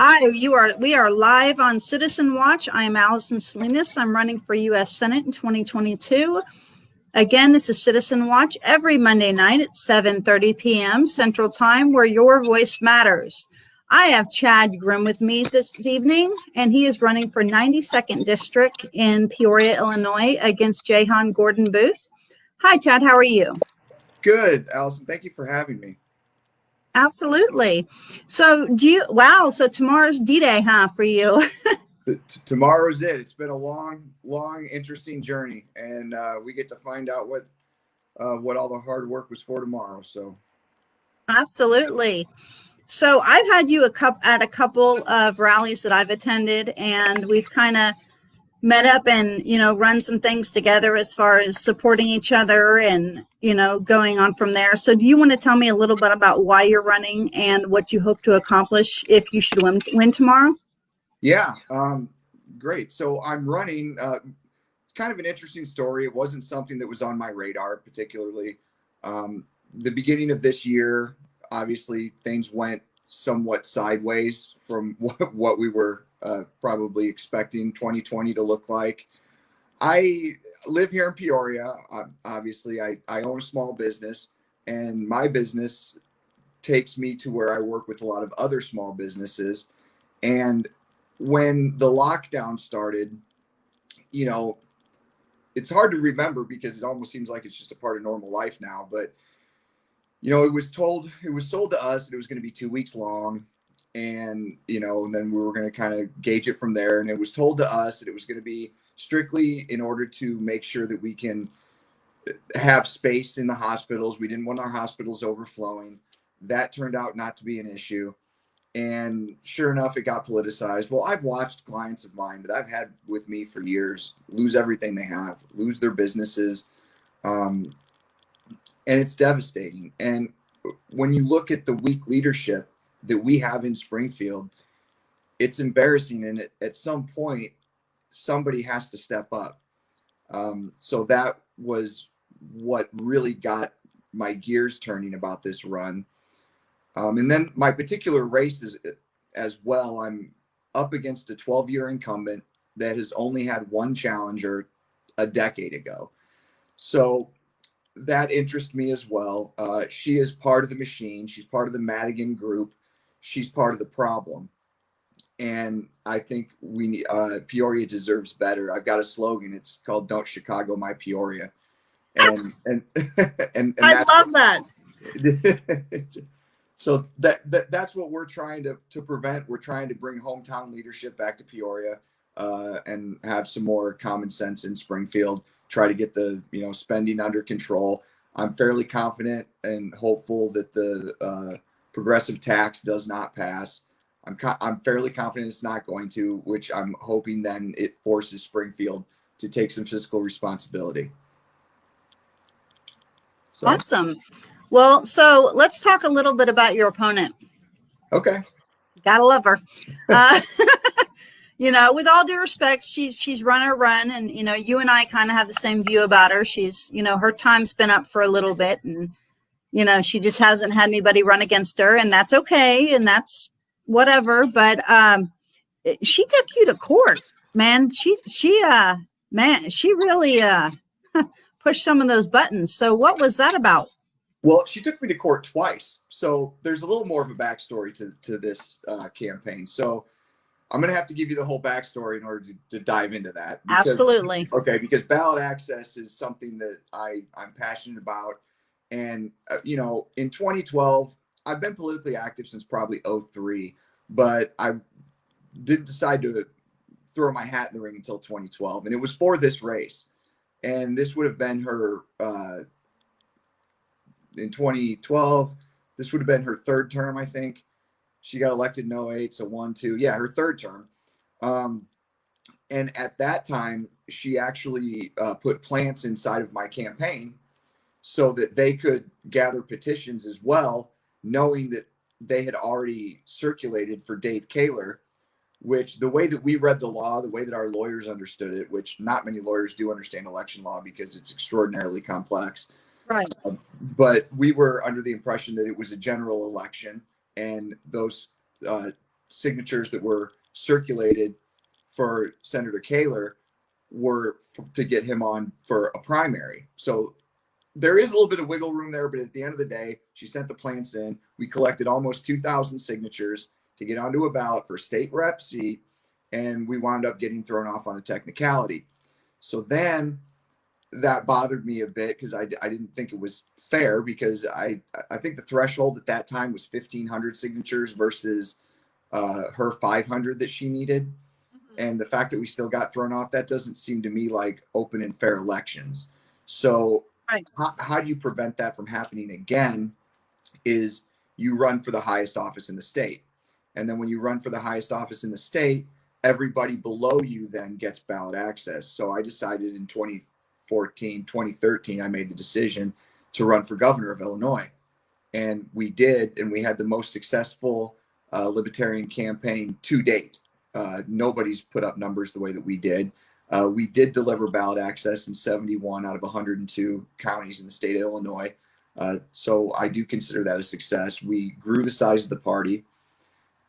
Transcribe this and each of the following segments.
Hi, we are live on Citizen Watch. I am Allison Salinas. I'm running for U.S. Senate in 2022. Again, this is Citizen Watch every Monday night at 7:30 p.m. Central Time, where your voice matters. I have Chad Grimm with me this evening, and he is running for 92nd District in Peoria, Illinois, against Jahan Gordon Booth. Hi, Chad. How are you? Good, Allison. Thank you for having me. Absolutely. So so tomorrow's D-Day, huh, for you? Tomorrow's it. It's been a long, interesting journey, and we get to find out what all the hard work was for tomorrow. So, Absolutely. So I've had you at a couple of rallies that I've attended, and we've kind of met up and, run some things together as far as supporting each other and, going on from there. So do you want to tell me a little bit about why you're running and what you hope to accomplish if you should win tomorrow? Yeah, great. So I'm running. It's kind of an interesting story. It wasn't something that was on my radar particularly. The beginning of this year, obviously, things went somewhat sideways from what we were probably expecting 2020 to look like. I live here in Peoria. Obviously, I own a small business, and my business takes me to where I work with a lot of other small businesses. And when the lockdown started, it's hard to remember because it almost seems like it's just a part of normal life now. But it was sold to us that it was going to be 2 weeks long, and and then we were going to kind of gauge it from there. And it was told to us that it was going to be strictly in order to make sure that we can have space in the hospitals. We didn't want our hospitals overflowing. That turned out not to be an issue. And sure enough, it got politicized. Well, I've watched clients of mine that I've had with me for years lose everything they have, lose their businesses. And it's devastating. And when you look at the weak leadership that we have in Springfield, it's embarrassing. And at some point, somebody has to step up. So that was what really got my gears turning about this run. And then my particular race is as well. I'm up against a 12-year incumbent that has only had one challenger a decade ago. So that interests me as well. She is part of the machine. She's part of the Madigan group. She's part of the problem. And I think Peoria deserves better. I've got a slogan. It's called "Don't Chicago My Peoria," and I love that. So that's what we're trying to prevent. We're trying to bring hometown leadership back to Peoria, and have some more common sense in Springfield. Try to get the spending under control. I'm fairly confident and hopeful that the progressive tax does not pass. I'm fairly confident it's not going to, which I'm hoping then it forces Springfield to take some fiscal responsibility. So. Awesome. Well, so let's talk a little bit about your opponent. Okay. Gotta love her. With all due respect, she's run her run, and you and I kind of have the same view about her. She's her time's been up for a little bit, and she just hasn't had anybody run against her, and that's okay, and that's whatever. But she took you to court, man. She really pushed some of those buttons. So what was that about? Well, she took me to court twice. So there's a little more of a backstory to this campaign. So I'm going to have to give you the whole backstory in order to dive into that. Absolutely. Okay, because ballot access is something that I'm passionate about. And, in 2012, I've been politically active since probably 2003, but I didn't decide to throw my hat in the ring until 2012. And it was for this race. And this would have been her, in 2012, this would have been her third term, I think. She got elected in 2008, so 1, 2. Yeah, her third term. And at that time, she actually put plants inside of my campaign so that they could gather petitions as well, knowing that they had already circulated for Dave Kaler, which the way that we read the law, the way that our lawyers understood it, which not many lawyers do understand election law because it's extraordinarily complex. Right. But we were under the impression that it was a general election, and those signatures that were circulated for Senator Kaler were to get him on for a primary. So there is a little bit of wiggle room there, but at the end of the day, she sent the plants in. We collected almost 2,000 signatures to get onto a ballot for state rep seat, and we wound up getting thrown off on a technicality. So then that bothered me a bit because I didn't think it was fair, because I think the threshold at that time was 1,500 signatures versus her 500 that she needed. And the fact that we still got thrown off, that doesn't seem to me like open and fair elections. So Right. how do you prevent that from happening again is you run for the highest office in the state. And then when you run for the highest office in the state, everybody below you then gets ballot access. So I decided in 2013, I made the decision to run for governor of Illinois. And we did, and we had the most successful libertarian campaign to date. Nobody's put up numbers the way that we did. We did deliver ballot access in 71 out of 102 counties in the state of Illinois. So I do consider that a success. We grew the size of the party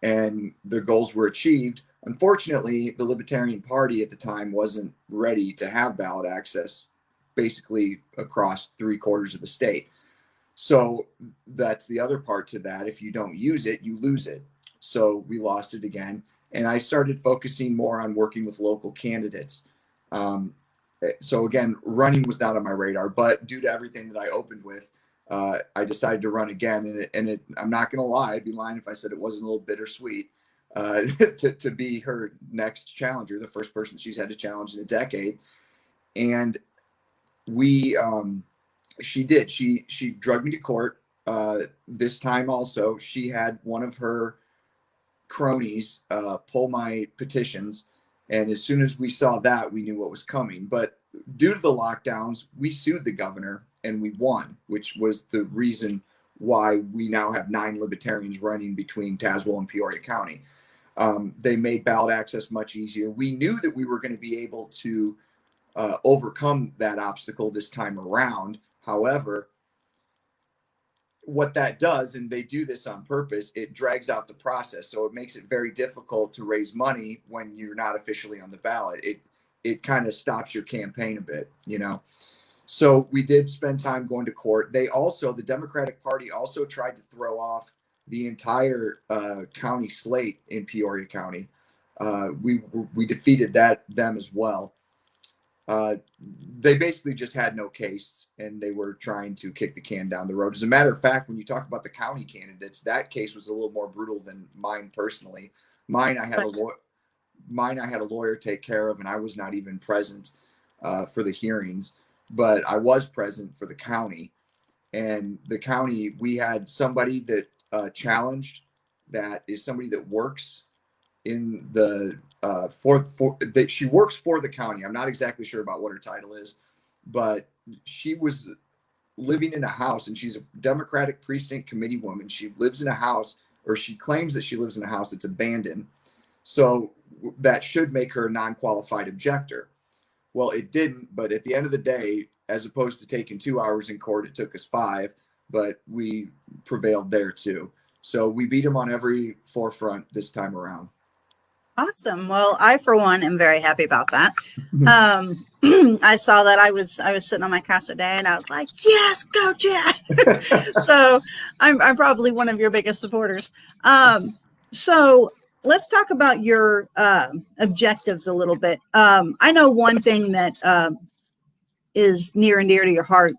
and the goals were achieved. Unfortunately, the Libertarian Party at the time wasn't ready to have ballot access basically across 3/4 of the state. So that's the other part to that. If you don't use it, you lose it. So we lost it again. And I started focusing more on working with local candidates. So again, running was not on my radar, but due to everything that I opened with, I decided to run again. And I'm not going to lie, I'd be lying if I said it wasn't a little bittersweet to be her next challenger, the first person she's had to challenge in a decade. And she did. She drugged me to court. This time also, she had one of her cronies pull my petitions, and as soon as we saw that, we knew what was coming. But due to the lockdowns, we sued the governor and we won, which was the reason why we now have 9 libertarians running between Tazewell and Peoria County. They made ballot access much easier. We knew that we were going to be able to overcome that obstacle this time around. However, what that does, and they do this on purpose, it drags out the process. So it makes it very difficult to raise money when you're not officially on the ballot. It kind of stops your campaign a bit, you know. So we did spend time going to court. The Democratic Party also tried to throw off the entire county slate in Peoria County. We defeated them as well. They basically just had no case, and they were trying to kick the can down the road. As a matter of fact, when you talk about the county candidates, that case was a little more brutal than mine personally. Mine I had a lawyer take care of, and I was not even present for the hearings, but I was present for the county. And the county, we had somebody that challenged, that is somebody that works in the that she works for the county. I'm not exactly sure about what her title is, but she was living in a house, and she's a Democratic precinct committee woman. She lives in a house, or she claims that she lives in a house that's abandoned. So that should make her a non-qualified objector. Well, it didn't, but at the end of the day, as opposed to taking 2 hours in court, it took us 5, but we prevailed there too. So we beat him on every forefront this time around. Awesome. Well, I, for one, am very happy about that. I saw that I was sitting on my couch today, and I was like, yes, go Chad. So I'm probably one of your biggest supporters. So let's talk about your objectives a little bit. I know one thing that is near and dear to your heart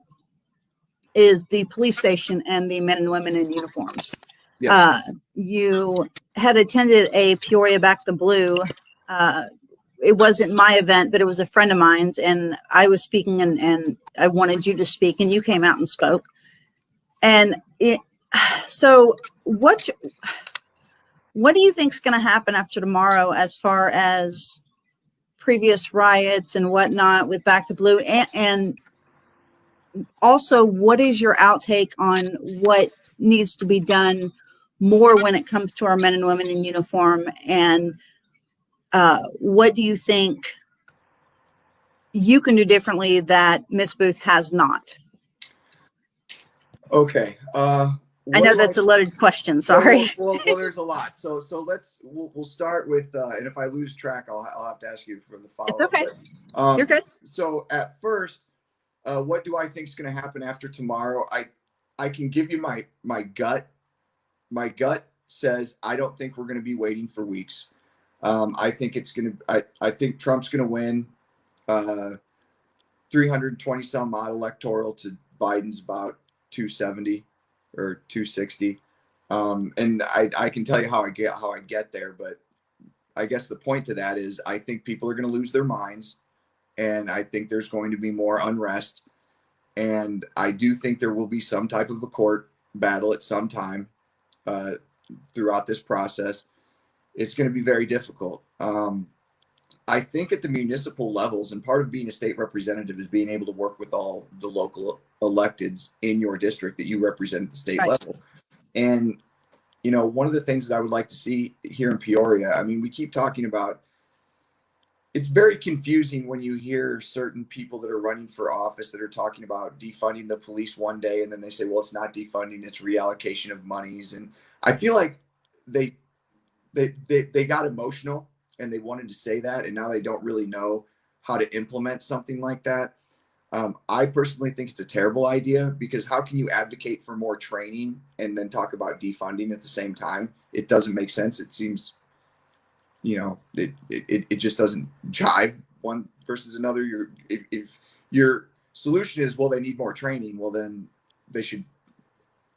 is the police station and the men and women in uniforms. Yes. You had attended a Peoria Back the Blue. It wasn't my event, but it was a friend of mine's, and I was speaking, and I wanted you to speak, and you came out and spoke. And so what do you think is going to happen after tomorrow as far as previous riots and whatnot with Back the Blue? And also, what is your outtake on what needs to be done more when it comes to our men and women in uniform? And what do you think you can do differently that Miss Booth has not? Okay. I know that's a loaded question. Sorry. Well, there's a lot. So we'll start with, and if I lose track, I'll have to ask you for the follow-up. It's okay. But, you're good. So at first, what do I think is going to happen after tomorrow? I can give you my gut. My gut says I don't think we're going to be waiting for weeks. I think it's going to. I think Trump's going to win 320 some odd electoral to Biden's about 270 or 260. And I can tell you how I get there, but I guess the point to that is I think people are going to lose their minds, and I think there's going to be more unrest, and I do think there will be some type of a court battle at some time throughout this process. It's going to be very difficult. I think at the municipal levels, and part of being a state representative is being able to work with all the local electeds in your district that you represent at the state level. And, you know, one of the things that I would like to see here in Peoria, I mean, we keep talking about, it's very confusing when you hear certain people that are running for office that are talking about defunding the police one day, and then they say, well, it's not defunding, it's reallocation of monies. And I feel like they got emotional and they wanted to say that, and now they don't really know how to implement something like that. I personally think it's a terrible idea, because how can you advocate for more training and then talk about defunding at the same time? It doesn't make sense. It seems, you know, it just doesn't jive one versus another. If your solution is, well, they need more training, well, then they should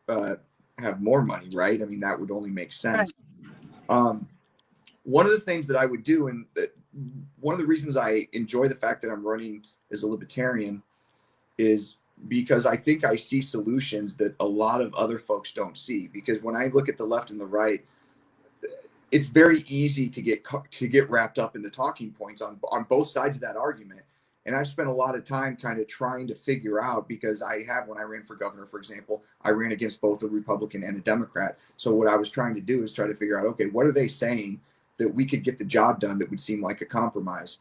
have more money, right? I mean, that would only make sense. Right. One of the things that I would do, and one of the reasons I enjoy the fact that I'm running as a libertarian, is because I think I see solutions that a lot of other folks don't see. Because when I look at the left and the right, it's very easy to get wrapped up in the talking points on both sides of that argument. And I've spent a lot of time kind of trying to figure out, because when I ran for governor, for example, I ran against both a Republican and a Democrat. So what I was trying to do is try to figure out, okay, what are they saying that we could get the job done that would seem like a compromise?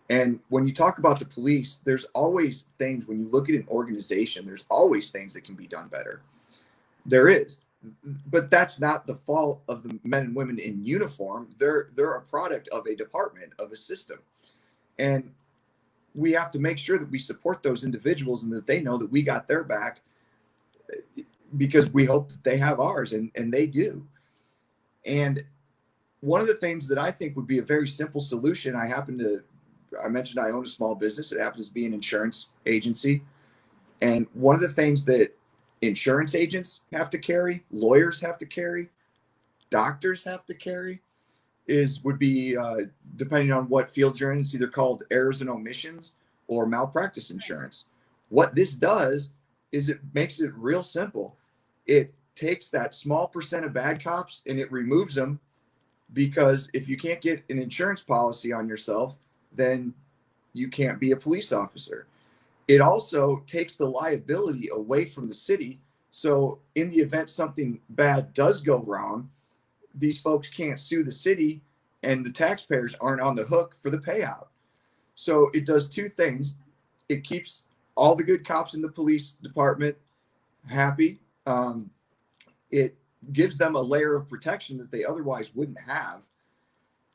And when you talk about the police, there's always things, when you look at an organization, there's always things that can be done better. There is. But that's not the fault of the men and women in uniform. They're a product of a department, of a system. And we have to make sure that we support those individuals and that they know that we got their back, because we hope that they have ours, and they do. And one of the things that I think would be a very simple solution, I mentioned I own a small business. It happens to be an insurance agency. And one of the things that insurance agents have to carry, lawyers have to carry, doctors have to carry, would be, depending on what field you're in, it's either called errors and omissions or malpractice insurance. What this does is it makes it real simple. It takes that small percent of bad cops and it removes them, because if you can't get an insurance policy on yourself, then you can't be a police officer. It also takes the liability away from the city. So in the event something bad does go wrong, these folks can't sue the city, and the taxpayers aren't on the hook for the payout. So it does two things. It keeps all the good cops in the police department happy. It gives them a layer of protection that they otherwise wouldn't have.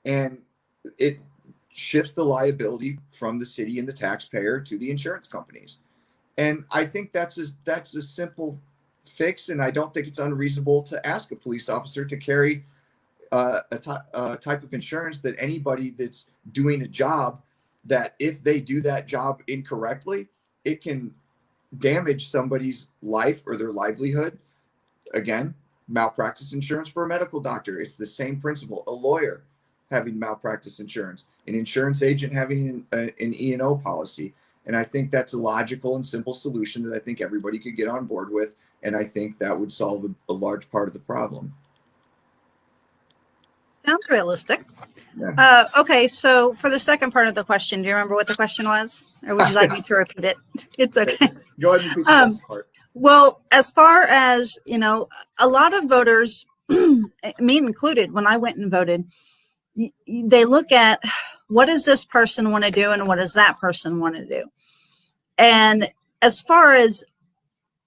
And it shifts the liability from the city and the taxpayer to the insurance companies. And I think that's a simple fix. And I don't think it's unreasonable to ask a police officer to carry a type of insurance that anybody that's doing a job, that if they do that job incorrectly, it can damage somebody's life or their livelihood. Again, malpractice insurance for a medical doctor, it's the same principle. A lawyer having malpractice insurance, an insurance agent having an E&O policy. And I think that's a logical and simple solution that I think everybody could get on board with. And I think that would solve a large part of the problem. Sounds realistic. Yeah. Okay, so for the second part of the question, do you remember what the question was? Or would you like me to repeat it? It's okay. Go ahead and repeat the part. Well, as far as, you know, a lot of voters, me included, when I went and voted, they look at what does this person want to do and what does that person want to do. And as far as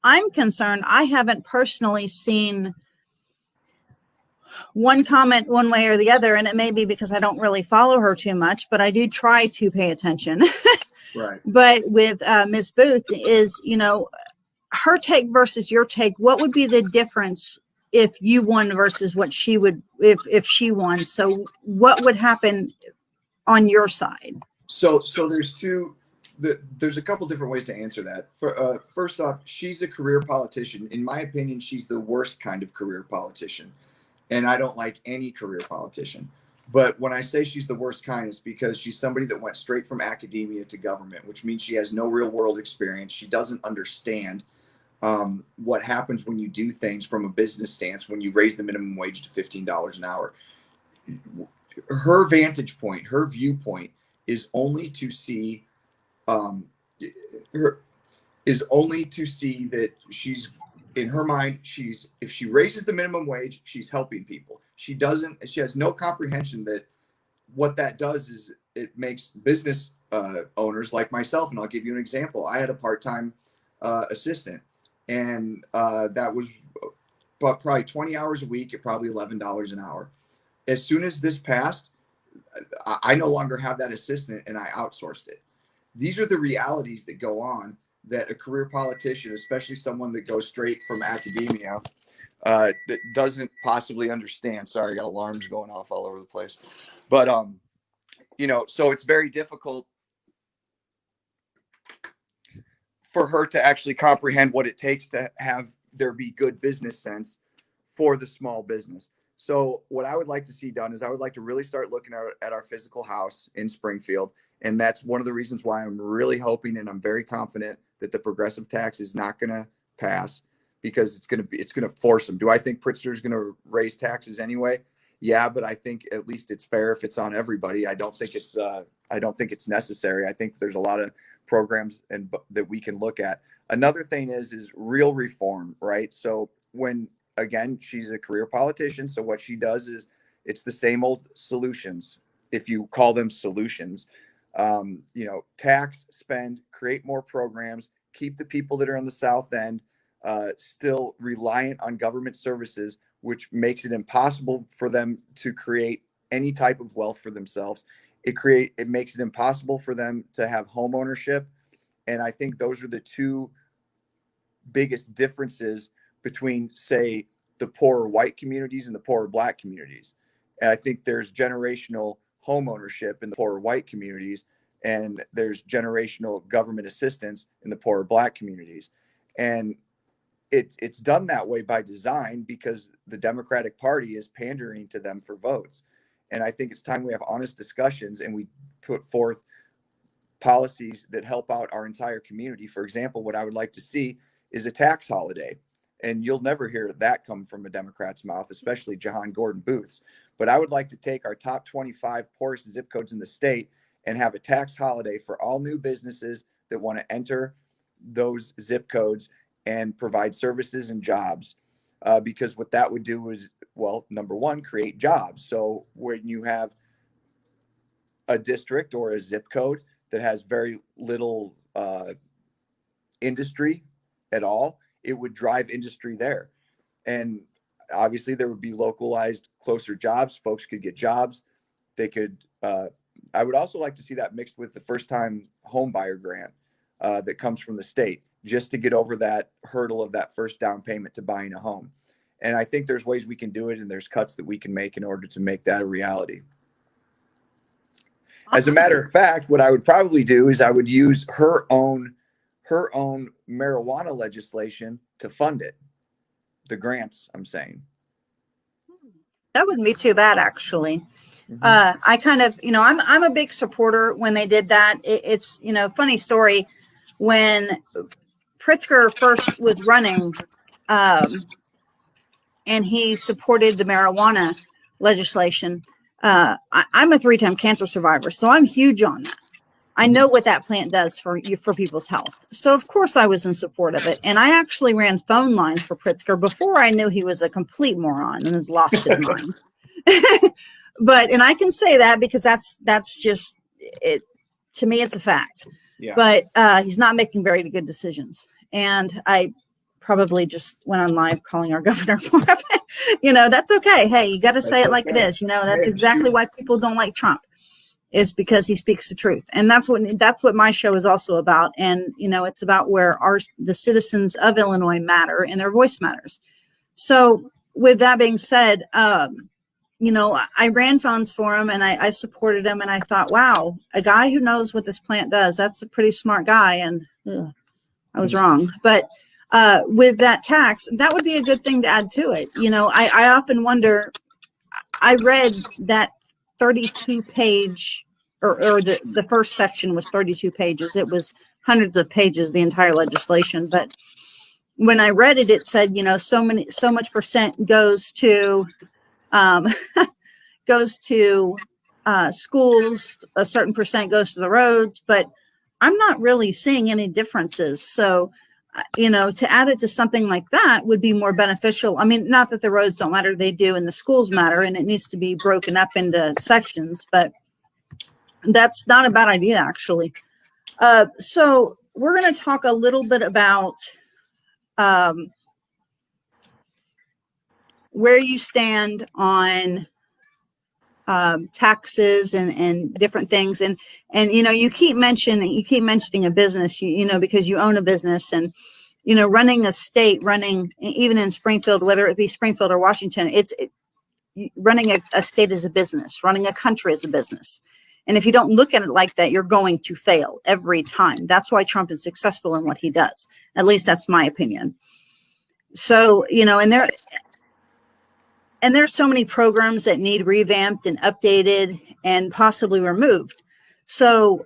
I'm concerned, I haven't personally seen one comment one way or the other, and it may be because I don't really follow her too much, but I do try to pay attention. Right. But with Ms. Booth is, her take versus your take. What would be the difference if you won versus what she would, if she won? So what would happen on your side? So there's a couple different ways to answer that. First off, she's a career politician. In my opinion, she's the worst kind of career politician. And I don't like any career politician. But when I say she's the worst kind, it's because she's somebody that went straight from academia to government, which means she has no real world experience. She doesn't understand what happens when you do things from a business stance, when you raise the minimum wage to $15 an hour. Her vantage point, her viewpoint is only to see that she's, in her mind, if she raises the minimum wage, she's helping people. She has no comprehension that what that does is it makes business owners like myself. And I'll give you an example. I had a part-time assistant, and that was probably 20 hours a week at probably $11 an hour. As soon as this passed, I no longer have that assistant, and I outsourced it. These are the realities that go on that a career politician, especially someone that goes straight from academia, that doesn't possibly understand. Sorry, I got alarms going off all over the place. But, so it's very difficult for her to actually comprehend what it takes to have there be good business sense for the small business. So what I would like to see done is I would like to really start looking at our physical house in Springfield. And that's one of the reasons why I'm really hoping, and I'm very confident that the progressive tax is not going to pass, because it's going to force them. Do I think Pritzker is going to raise taxes anyway? Yeah, but I think at least it's fair if it's on everybody. I don't think it's necessary. I think there's a lot of programs that we can look at. Another thing is real reform, right? So again, she's a career politician. So what she does is it's the same old solutions, if you call them solutions. Tax, spend, create more programs, keep the people that are on the South End still reliant on government services, which makes it impossible for them to create any type of wealth for themselves. It makes it impossible for them to have home ownership. And I think those are the two biggest differences between, say, the poorer white communities and the poorer black communities. And I think there's generational home ownership in the poorer white communities, and there's generational government assistance in the poorer black communities. And it's done that way by design, because the Democratic Party is pandering to them for votes. And I think it's time we have honest discussions and we put forth policies that help out our entire community. For example, what I would like to see is a tax holiday. And you'll never hear that come from a Democrat's mouth, especially Jahan Gordon Booth's. But I would like to take our top 25 poorest zip codes in the state and have a tax holiday for all new businesses that want to enter those zip codes and provide services and jobs. Because what that would do is, well, number one, create jobs. So when you have a district or a zip code that has very little industry at all, it would drive industry there. And obviously there would be localized, closer jobs. Folks could get jobs. They could, I would also like to see that mixed with the first time home buyer grant that comes from the state, just to get over that hurdle of that first down payment to buying a home. And I think there's ways we can do it, and there's cuts that we can make in order to make that a reality. Awesome. As a matter of fact, what I would probably do is I would use her own marijuana legislation to fund it. The grants, I'm saying. That wouldn't be too bad, actually. Mm-hmm. I kind of, I'm a big supporter when they did that. It's, funny story. When Pritzker first was running, and he supported the marijuana legislation, I'm a 3-time cancer survivor, so I'm huge on that. I know what that plant does for people's health. So of course I was in support of it. And I actually ran phone lines for Pritzker before I knew he was a complete moron and has lost his mind. And I can say that because that's just it. To me, it's a fact. Yeah. But he's not making very good decisions. And I probably just went on live calling our governor. That's okay. Hey, you got to say it like it is. That's exactly why people don't like Trump, is because he speaks the truth. And that's what my show is also about. And, it's about where the citizens of Illinois matter and their voice matters. So with that being said, I ran funds for him and I supported him, and I thought, wow, a guy who knows what this plant does, that's a pretty smart guy. And I was wrong. But with that tax, that would be a good thing to add to it. I often wonder, I read that 32 page or the first section was 32 pages. It was hundreds of pages, the entire legislation. But when I read it, it said, so much percent goes to schools, a certain percent goes to the roads, but I'm not really seeing any differences. So, to add it to something like that would be more beneficial. I mean, not that the roads don't matter, they do, and the schools matter, and it needs to be broken up into sections, but that's not a bad idea, actually. So we're going to talk a little bit about where you stand on taxes and different things. And you keep mentioning a business, because you own a business, and, running a state, even in Springfield, whether it be Springfield or Washington, running a state is a business, running a country is a business. And if you don't look at it like that, you're going to fail every time. That's why Trump is successful in what he does. At least that's my opinion. So, and there's so many programs that need revamped and updated and possibly removed. So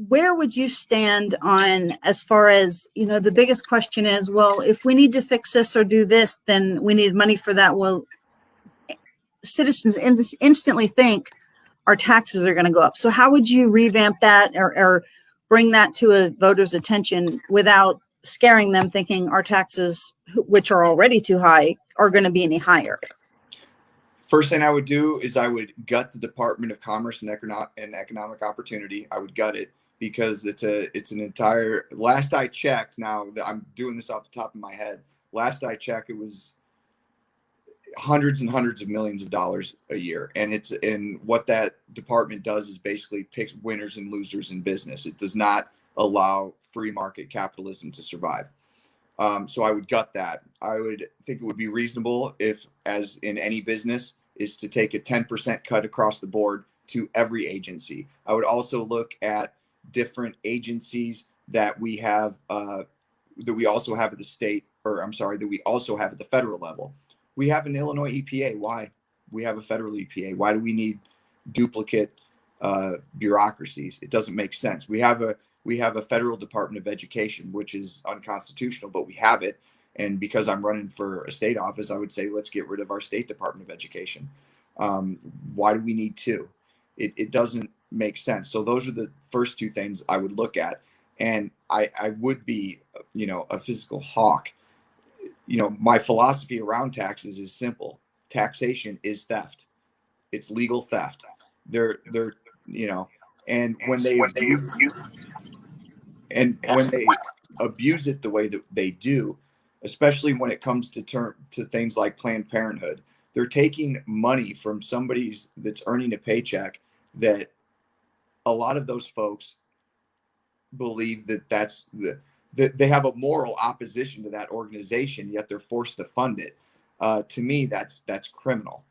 where would you stand on, as far as, the biggest question is, well, if we need to fix this or do this, then we need money for that. Well, citizens instantly think our taxes are going to go up. So how would you revamp that or bring that to a voter's attention without scaring them, thinking our taxes, which are already too high, are going to be any higher? First thing I would do is I would gut the Department of Commerce and Economic Opportunity. I would gut it because it's an entire, last I checked, now I'm doing this off the top of my head, last I checked, it was hundreds and hundreds of millions of dollars a year. And what that department does is basically picks winners and losers in business. It does not allow free market capitalism to survive. So I would gut that. I would think it would be reasonable if, as in any business, is to take a 10% cut across the board to every agency. I would also look at different agencies that we have, that we also have at the state, that we also have at the federal level. We have an Illinois EPA. Why? We have a federal EPA. Why do we need duplicate bureaucracies? It doesn't make sense. We have a federal Department of Education, which is unconstitutional, but we have it. And because I'm running for a state office, I would say, let's get rid of our state Department of Education. Why do we need two? It doesn't make sense. So those are the first two things I would look at. And I would be, a fiscal hawk. My philosophy around taxes is simple. Taxation is theft. It's legal theft. They're and when they abuse it the way that they do, especially when it comes to things like Planned Parenthood, they're taking money from somebody that's earning a paycheck that a lot of those folks believe that they have a moral opposition to that organization, yet they're forced to fund it. To me, that's criminal.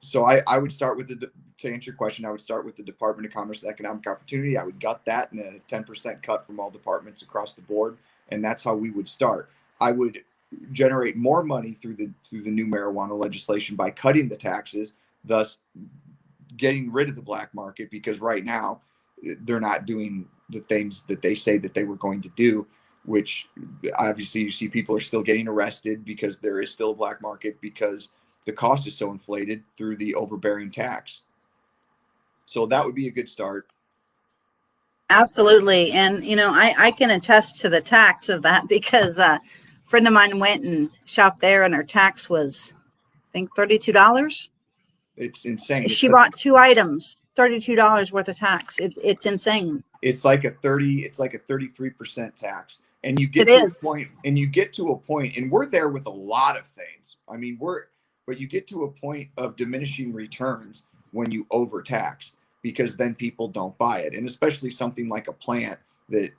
So I would start with to answer your question, I would start with the Department of Commerce and Economic Opportunity. I would gut that, and then a 10% cut from all departments across the board. And that's how we would start. I would generate more money through the new marijuana legislation by cutting the taxes, thus getting rid of the black market, because right now they're not doing the things that they say that they were going to do, which obviously you see people are still getting arrested because there is still a black market because the cost is so inflated through the overbearing tax. So that would be a good start. Absolutely. And, I can attest to the tax of that because a friend of mine went and shopped there and her tax was, I think, $32. It's insane. She bought two items, $32 worth of tax. It's insane. It's like a 33% tax. And you get to a point, and we're there with a lot of things. I mean, but you get to a point of diminishing returns when you overtax, because then people don't buy it. And especially something like a plant that,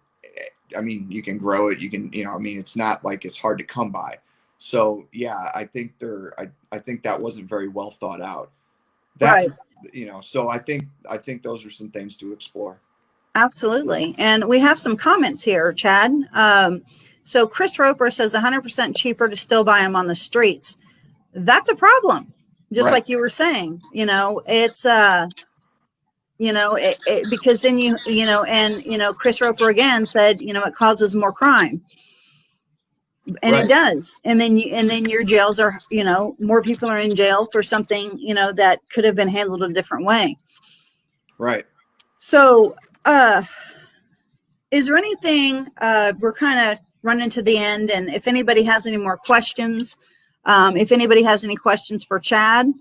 I mean, you can grow it, it's not like it's hard to come by. So yeah, I think I think that wasn't very well thought out. Right. So I think those are some things to explore. Absolutely. And we have some comments here, Chad. So Chris Roper says 100% cheaper to still buy them on the streets. That's a problem. Just like you were saying, it's, because then Chris Roper again said, it causes more crime. And it does. And then your jails are, more people are in jail for something, that could have been handled a different way. Right. So, is there anything, we're kind of running to the end, and if anybody has any more questions, if anybody has any questions for Chad,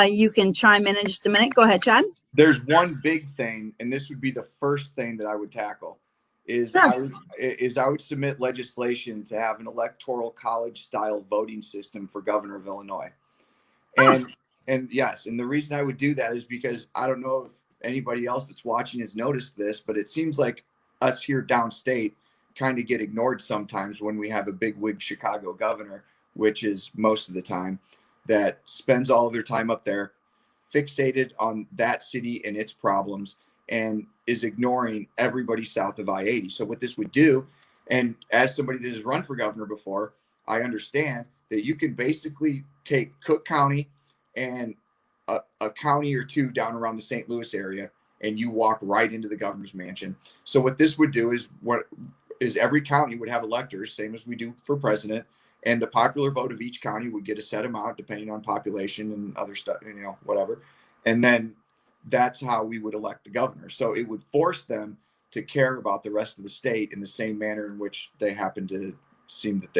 you can chime in just a minute. Go ahead, Chad. There's one big thing, and this would be the first thing that I would tackle, is I would submit legislation to have an electoral college style voting system for governor of Illinois. And yes, and the reason I would do that is because I don't know if anybody else that's watching has noticed this, but it seems like us here downstate kind of get ignored sometimes when we have a big wig Chicago governor, which is most of the time, that spends all of their time up there fixated on that city and its problems and is ignoring everybody south of I-80. So what this would do, and as somebody that has run for governor before, I understand that you can basically take Cook County and a county or two down around the St. Louis area, and you walk right into the governor's mansion. So what this would do is every county would have electors, same as we do for president, and the popular vote of each county would get a set amount depending on population and other stuff, whatever. And then that's how we would elect the governor. So it would force them to care about the rest of the state in the same manner in which they happen to seem to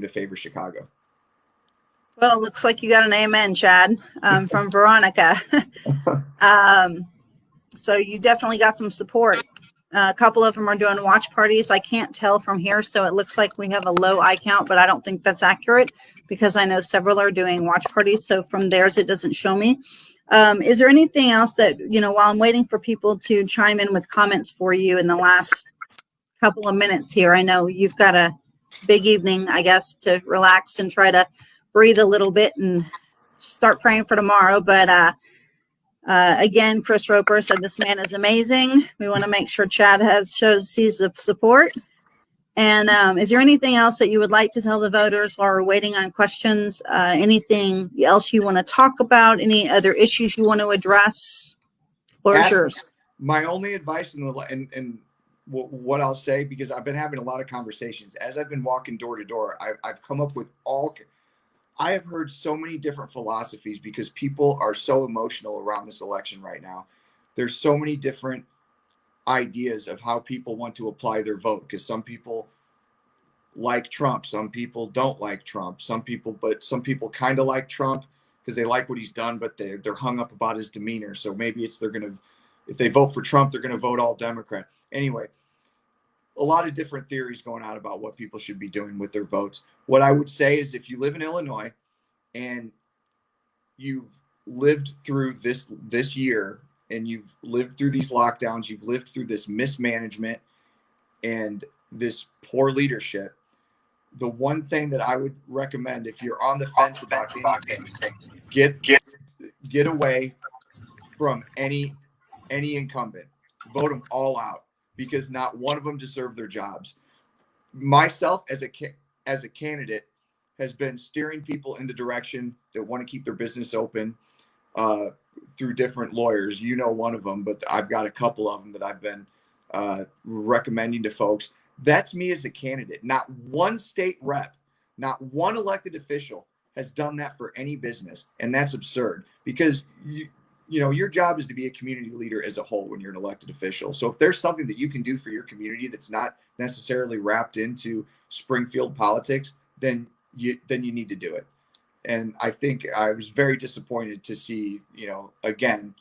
favor Chicago. Well, it looks like you got an amen, Chad, from Veronica. So you definitely got some support. A couple of them are doing watch parties. I can't tell from here, so it looks like we have a low eye count, but I don't think that's accurate because I know several are doing watch parties. So from theirs, it doesn't show me. Is there anything else that, while I'm waiting for people to chime in with comments for you in the last couple of minutes here, I know you've got a big evening, I guess, to relax and try to breathe a little bit and start praying for tomorrow. But again, Chris Roper said this man is amazing. We want to make sure Chad sees the support. And is there anything else that you would like to tell the voters while we're waiting on questions? Anything else you want to talk about? Any other issues you want to address? Floor is yours. My only advice and what I'll say, because I've been having a lot of conversations as I've been walking door to door, I've come up with I have heard so many different philosophies because people are so emotional around this election right now. There's so many different ideas of how people want to apply their vote, because some people like Trump, some people don't like Trump, some people kind of like Trump because they like what he's done, but they're hung up about his demeanor. So maybe if they vote for Trump, they're going to vote all Democrat. Anyway, a lot of different theories going on about what people should be doing with their votes. What I would say is, if you live in Illinois and you've lived through this year and you've lived through these lockdowns, you've lived through this mismanagement and this poor leadership, the one thing that I would recommend, if you're on the fence about anything, get away from any incumbent. Vote them all out, because not one of them deserve their jobs. Myself as a candidate has been steering people in the direction that want to keep their business open through different lawyers. One of them, but I've got a couple of them that I've been recommending to folks. That's me as a candidate. Not one state rep, not one elected official has done that for any business. And that's absurd, because your job is to be a community leader as a whole when you're an elected official. So if there's something that you can do for your community that's not necessarily wrapped into Springfield politics, then you need to do it. And I think I was very disappointed to see, again,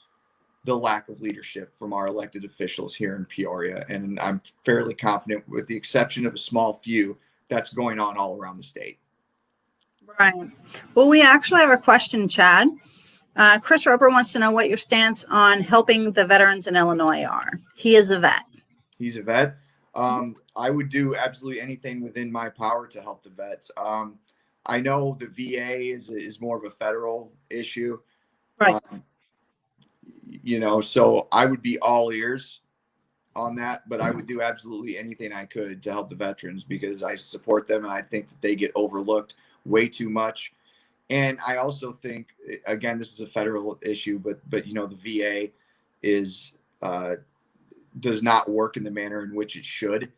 the lack of leadership from our elected officials here in Peoria. And I'm fairly confident, with the exception of a small few, that's going on all around the state. Right. Well, we actually have a question, Chad. Chris Roper wants to know what your stance on helping the veterans in Illinois are. He is a vet. He's a vet. I would do absolutely anything within my power to help the vets. I know the VA is more of a federal issue. Right. So I would be all ears on that, but I would do absolutely anything I could to help the veterans, because I support them and I think that they get overlooked way too much. And I also think, again, this is a federal issue, but the VA does not work in the manner in which it should.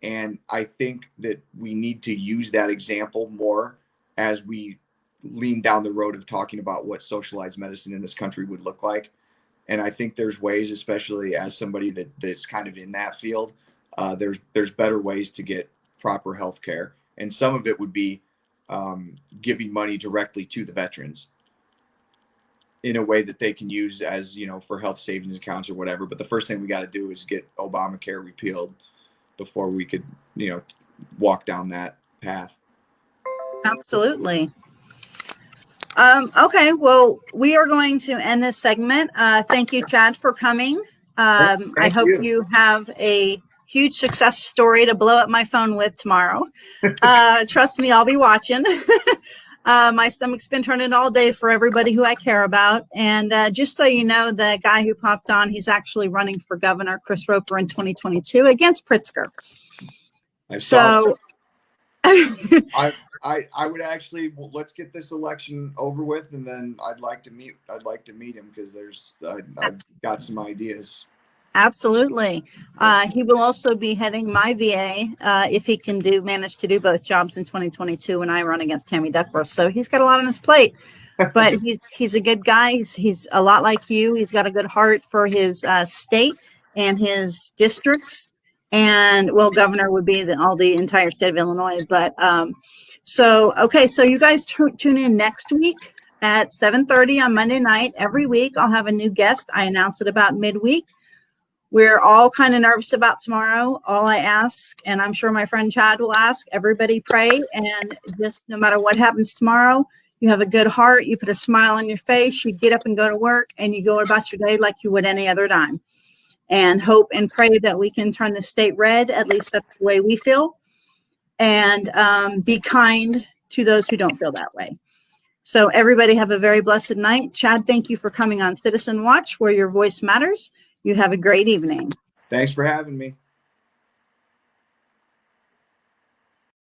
And I think that we need to use that example more as we lean down the road of talking about what socialized medicine in this country would look like. And I think there's ways, especially as somebody that's kind of in that field, there's better ways to get proper health care. And some of it would be giving money directly to the veterans in a way that they can use as, for health savings accounts or whatever. But the first thing we got to do is get Obamacare repealed before we could, walk down that path. Absolutely. Okay, well, we are going to end this segment. Thank you, Chad, for coming. I hope you have a huge success story to blow up my phone with tomorrow. Trust me, I'll be watching. My stomach's been turning all day for everybody who I care about. And just so you know, the guy who popped on, he's actually running for governor, Chris Roper, in 2022 against Pritzker. I would actually, let's get this election over with, and then I'd like to meet him, because I've got some ideas. Absolutely. He will also be heading my VA if he can manage to do both jobs in 2022 when I run against Tammy Duckworth. So he's got a lot on his plate, but he's a good guy. He's a lot like you. He's got a good heart for his state and his districts. And governor would be the entire state of Illinois. But so you guys tune in next week at 7:30 on Monday night. Every week I'll have a new guest. I announce it about midweek. We're all kind of nervous about tomorrow. All I ask, and I'm sure my friend Chad will ask, everybody pray, and just no matter what happens tomorrow, you have a good heart, you put a smile on your face, you get up and go to work, and you go about your day like you would any other time. And hope and pray that we can turn the state red. At least that's the way we feel. And be kind to those who don't feel that way. So everybody have a very blessed night. Chad, thank you for coming on Citizen Watch, where your voice matters. You have a great evening. Thanks for having me.